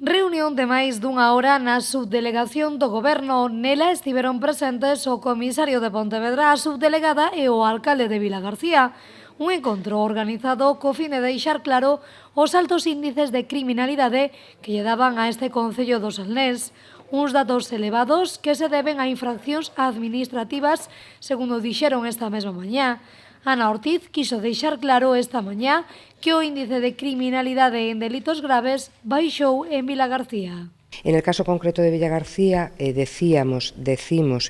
Reunión de máis dunha hora na subdelegación do Goberno. Nela estiveron presentes o comisario de Pontevedra, a subdelegada e o alcalde de Vilagarcía. Un encontro organizado co fin de deixar claro os altos índices de criminalidade que lle daban a este concello do Salnés. Uns datos elevados que se deben a infraccións administrativas, segundo dixeron esta mesma mañá. Ana Ortiz quiso deixar claro esta mañá que o índice de criminalidade en delitos graves baixou en Vilagarcía. En el caso concreto de Villagarcía, decimos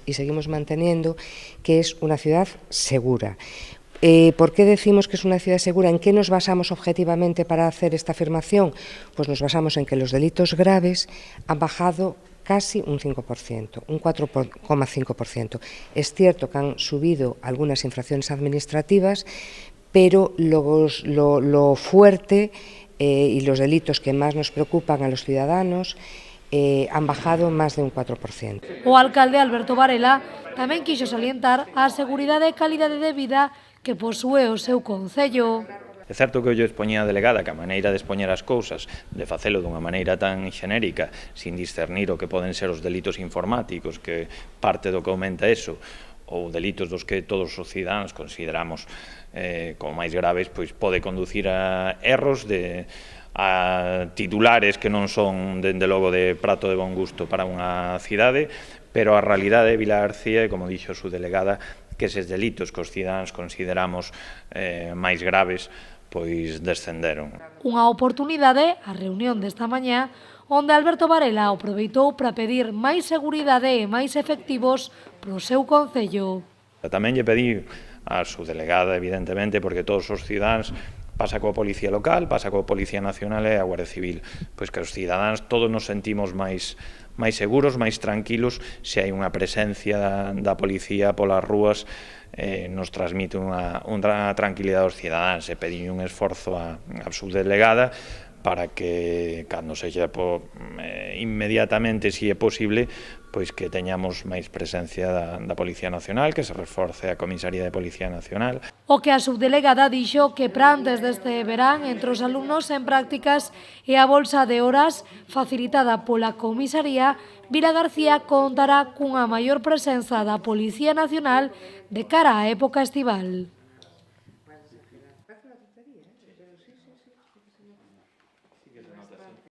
y seguimos manteniendo que es una ciudad segura. ¿Por qué decimos que es una ciudad segura? ¿En qué nos basamos objetivamente para hacer esta afirmación? Pues nos basamos en que los delitos graves han bajado casi un 5%, un 4,5%. Es cierto que han subido algunas infracciones administrativas, pero lo fuerte y los delitos que más nos preocupan a los ciudadanos han bajado más de un 4%. O alcalde Alberto Varela tamén quixo salientar a seguridade e calidade de vida que posúe o seu concello. É certo que eu lle expoñía a delegada que a maneira de expoñer as cousas, de facelo dunha maneira tan xenérica, sin discernir o que poden ser os delitos informáticos, que parte do que aumenta eso, ou delitos dos que todos os cidadáns consideramos como máis graves, pois pode conducir a erros a titulares que non son, dende logo, de prato de bon gusto para unha cidade, pero a realidade de Vilagarcía, como dixo a súa delegada, que eses delitos que os cidadáns consideramos máis graves, pois descenderon. Unha oportunidade, a reunión desta mañá, onde Alberto Varela aproveitou para pedir máis seguridade e máis efectivos pro seu concello. Tamén lle pedí a súa delegada, evidentemente, porque todos os cidadáns pasa coa Policía Local, pasa coa Policía Nacional e a Guardia Civil, pois que os cidadáns todos nos sentimos máis seguros, máis tranquilos, se hai unha presencia da policía polas rúas, nos transmite unha tranquilidade aos cidadáns. E pedí un esforzo á subdelegada para que, cando sexa inmediatamente, se é posible, pois que teñamos máis presencia da Policía Nacional, que se reforce a Comisaría de Policía Nacional. O que a subdelegada dixo que para antes deste verán, entre os alumnos en prácticas e a bolsa de horas facilitada pola Comisaría, Vilagarcía contará cunha maior presenza da Policía Nacional de cara á época estival.